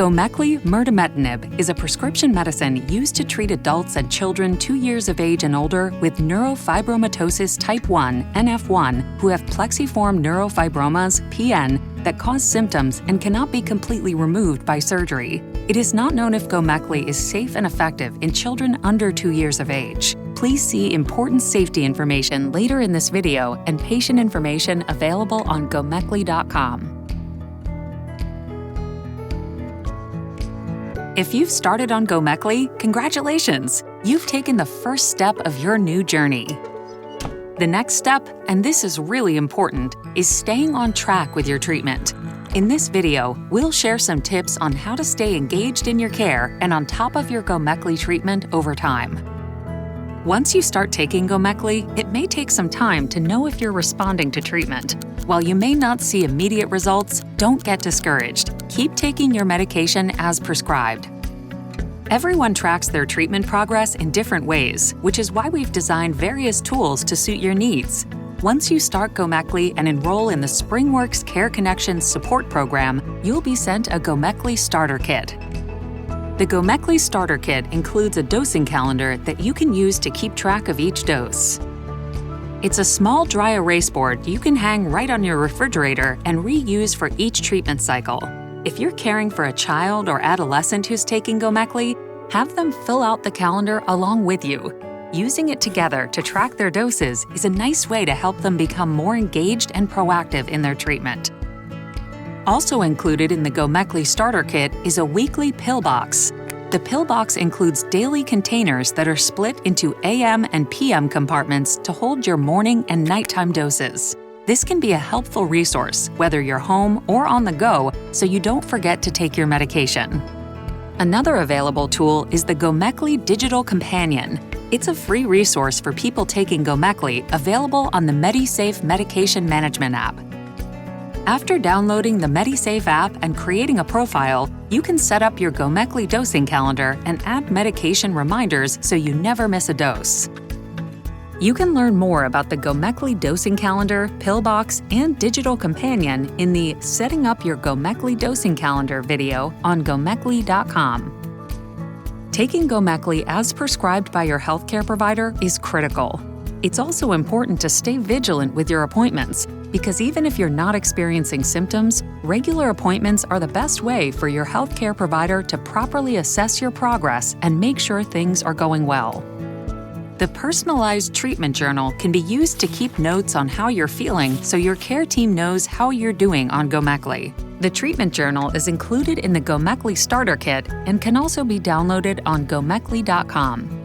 GOMEKLI mirdametinib is a prescription medicine used to treat adults and children 2 years of age and older with neurofibromatosis type 1, NF1, who have plexiform neurofibromas, PN, that cause symptoms and cannot be completely removed by surgery. It is not known if GOMEKLI is safe and effective in children under 2 years of age. Please see important safety information later in this video and patient information available on GOMEKLI.com. If you've started on GOMEKLI, congratulations! You've taken the first step of your new journey. The next step, and this is really important, is staying on track with your treatment. In this video, we'll share some tips on how to stay engaged in your care and on top of your GOMEKLI treatment over time. Once you start taking GOMEKLI, it may take some time to know if you're responding to treatment. While you may not see immediate results, don't get discouraged. Keep taking your medication as prescribed. Everyone tracks their treatment progress in different ways, which is why we've designed various tools to suit your needs. Once you start GOMEKLI and enroll in the SpringWorks Care Connections support program, you'll be sent a GOMEKLI starter kit. The GOMEKLI starter kit includes a dosing calendar that you can use to keep track of each dose. It's a small dry erase board you can hang right on your refrigerator and reuse for each treatment cycle. If you're caring for a child or adolescent who's taking GOMEKLI, have them fill out the calendar along with you. Using it together to track their doses is a nice way to help them become more engaged and proactive in their treatment. Also included in the GOMEKLI starter kit is a weekly pill box. The pill box includes daily containers that are split into AM and PM compartments to hold your morning and nighttime doses. This can be a helpful resource, whether you're home or on the go, so you don't forget to take your medication. Another available tool is the GOMEKLI Digital Companion. It's a free resource for people taking GOMEKLI, available on the MediSafe Medication Management app. After downloading the MediSafe app and creating a profile, you can set up your GOMEKLI dosing calendar and add medication reminders so you never miss a dose. You can learn more about the GOMEKLI dosing calendar, pill box, and digital companion in the Setting Up Your GOMEKLI Dosing Calendar video on GOMEKLI.com. Taking GOMEKLI as prescribed by your healthcare provider is critical. It's also important to stay vigilant with your appointments, because even if you're not experiencing symptoms, regular appointments are the best way for your healthcare provider to properly assess your progress and make sure things are going well. The personalized treatment journal can be used to keep notes on how you're feeling so your care team knows how you're doing on GOMEKLI. The treatment journal is included in the GOMEKLI starter kit and can also be downloaded on GOMEKLI.com.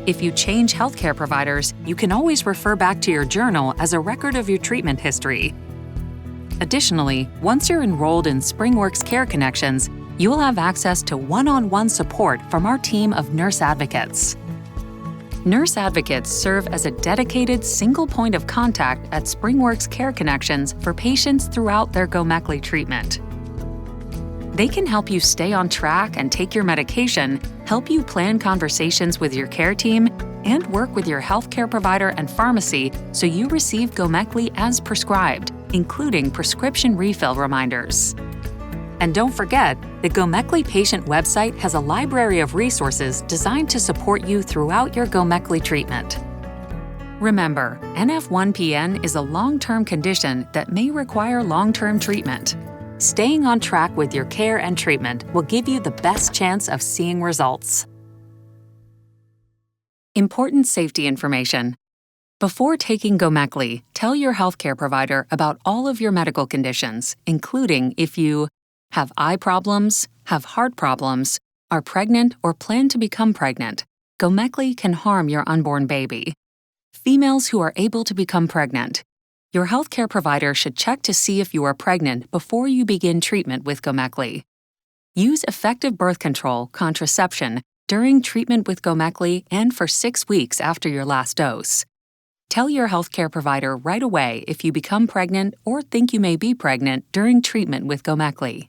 If you change healthcare providers, you can always refer back to your journal as a record of your treatment history. Additionally, once you're enrolled in SpringWorks Care Connections, you will have access to one-on-one support from our team of nurse advocates. Nurse advocates serve as a dedicated single point of contact at SpringWorks Care Connections for patients throughout their GOMEKLI treatment. They can help you stay on track and take your medication, help you plan conversations with your care team, and work with your healthcare provider and pharmacy so you receive GOMEKLI as prescribed, including prescription refill reminders. And don't forget, the GOMEKLI patient website has a library of resources designed to support you throughout your GOMEKLI treatment. Remember, NF1-PN is a long-term condition that may require long-term treatment. Staying on track with your care and treatment will give you the best chance of seeing results. Important safety information. Before taking GOMEKLI, tell your healthcare provider about all of your medical conditions, including if you have eye problems, have heart problems, are pregnant or plan to become pregnant. GOMEKLI can harm your unborn baby. Females who are able to become pregnant. Your healthcare provider should check to see if you are pregnant before you begin treatment with GOMEKLI. Use effective birth control, contraception, during treatment with GOMEKLI and for 6 weeks after your last dose. Tell your healthcare provider right away if you become pregnant or think you may be pregnant during treatment with GOMEKLI.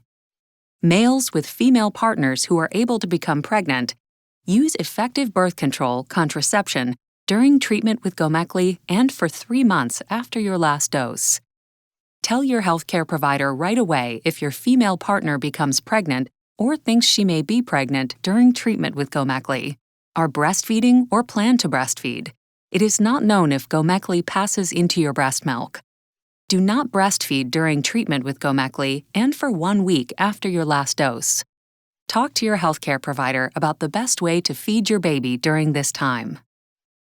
Males with female partners who are able to become pregnant, use effective birth control, contraception, during treatment with GOMEKLI and for 3 months after your last dose. Tell your healthcare provider right away if your female partner becomes pregnant or thinks she may be pregnant during treatment with GOMEKLI, are breastfeeding or plan to breastfeed, it is not known if GOMEKLI passes into your breast milk. Do not breastfeed during treatment with GOMEKLI and for 1 week after your last dose. Talk to your healthcare provider about the best way to feed your baby during this time.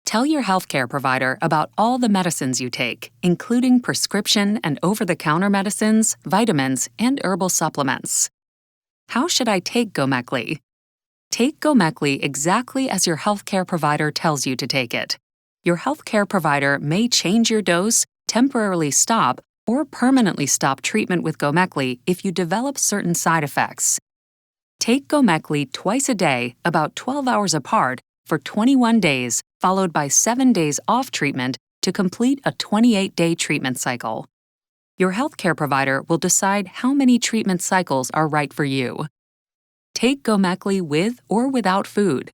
Tell your healthcare provider about all the medicines you take, including prescription and over-the-counter medicines, vitamins, and herbal supplements. How should I take GOMEKLI? Take GOMEKLI exactly as your healthcare provider tells you to take it. Your healthcare provider may change your dose, temporarily stop, or permanently stop treatment with GOMEKLI if you develop certain side effects. Take GOMEKLI twice a day, about 12 hours apart, for 21 days, followed by 7 days off treatment to complete a 28-day treatment cycle. Your healthcare provider will decide how many treatment cycles are right for you. Take GOMEKLI with or without food.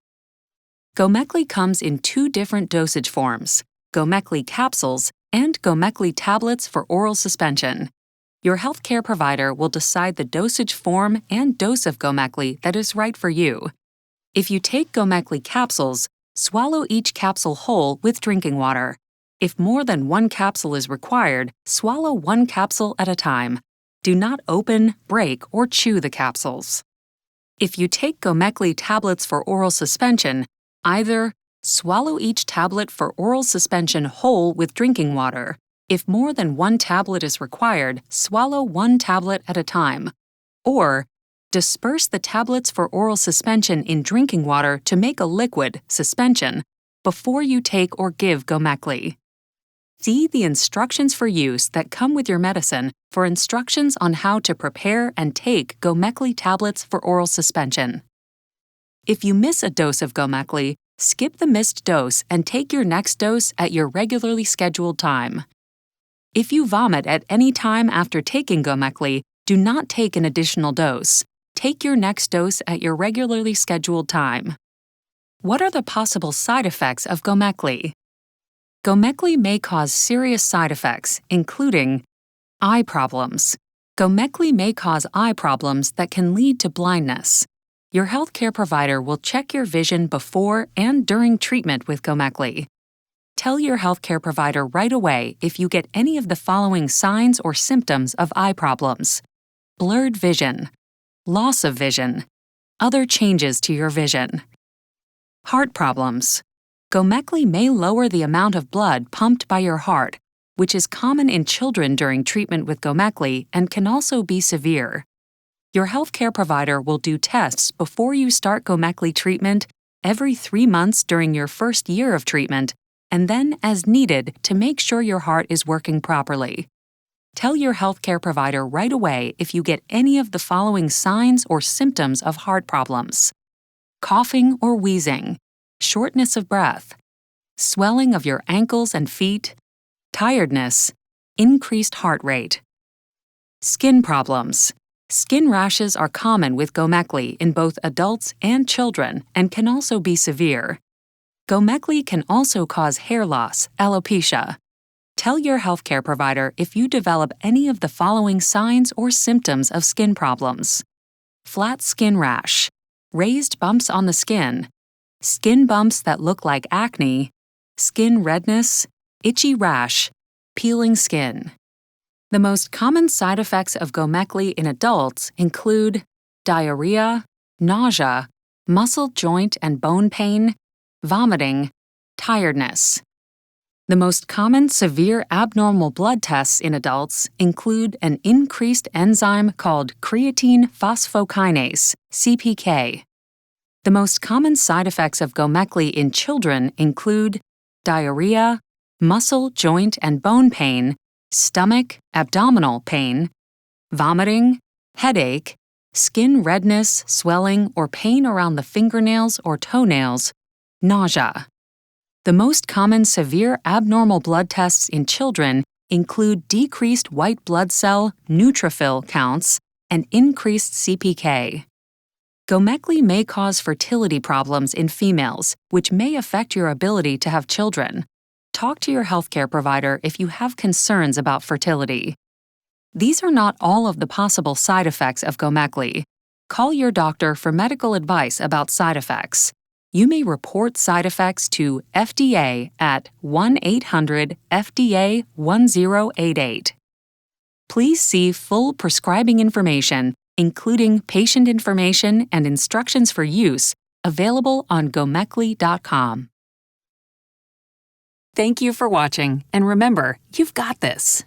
GOMEKLI comes in 2 different dosage forms, GOMEKLI capsules and GOMEKLI tablets for oral suspension. Your healthcare provider will decide the dosage form and dose of GOMEKLI that is right for you. If you take GOMEKLI capsules, swallow each capsule whole with drinking water. If more than 1 capsule is required, swallow 1 capsule at a time. Do not open, break, or chew the capsules. If you take GOMEKLI tablets for oral suspension, either swallow each tablet for oral suspension whole with drinking water. If more than 1 tablet is required, swallow 1 tablet at a time. Or disperse the tablets for oral suspension in drinking water to make a liquid, suspension, before you take or give GOMEKLI. See the instructions for use that come with your medicine for instructions on how to prepare and take GOMEKLI tablets for oral suspension. If you miss a dose of GOMEKLI, skip the missed dose and take your next dose at your regularly scheduled time. If you vomit at any time after taking GOMEKLI, do not take an additional dose. Take your next dose at your regularly scheduled time. What are the possible side effects of GOMEKLI? GOMEKLI may cause serious side effects, including eye problems. GOMEKLI may cause eye problems that can lead to blindness. Your healthcare provider will check your vision before and during treatment with GOMEKLI. Tell your healthcare provider right away if you get any of the following signs or symptoms of eye problems: blurred vision, loss of vision, other changes to your vision. Heart problems. GOMEKLI may lower the amount of blood pumped by your heart, which is common in children during treatment with GOMEKLI and can also be severe. Your healthcare provider will do tests before you start GOMEKLI treatment every 3 months during your first year of treatment, and then as needed to make sure your heart is working properly. Tell your healthcare provider right away if you get any of the following signs or symptoms of heart problems: coughing or wheezing, shortness of breath, swelling of your ankles and feet, tiredness, increased heart rate. Skin problems. Skin rashes are common with GOMEKLI in both adults and children and can also be severe. GOMEKLI can also cause hair loss, alopecia. Tell your healthcare provider if you develop any of the following signs or symptoms of skin problems: flat skin rash, raised bumps on the skin bumps that look like acne, skin redness, itchy rash, peeling skin. The most common side effects of GOMEKLI in adults include diarrhea, nausea, muscle, joint, and bone pain, vomiting, tiredness. The most common severe abnormal blood tests in adults include an increased enzyme called creatine phosphokinase, CPK. The most common side effects of GOMEKLI in children include diarrhea, muscle, joint, and bone pain, stomach, abdominal pain, vomiting, headache, skin redness, swelling, or pain around the fingernails or toenails, nausea. The most common severe abnormal blood tests in children include decreased white blood cell neutrophil counts and increased CPK. GOMEKLI may cause fertility problems in females, which may affect your ability to have children. Talk to your healthcare provider if you have concerns about fertility. These are not all of the possible side effects of GOMEKLI. Call your doctor for medical advice about side effects. You may report side effects to FDA at 1-800-FDA-1088. Please see full prescribing information, including patient information and instructions for use, available on GOMEKLI.com. Thank you for watching, and remember, you've got this.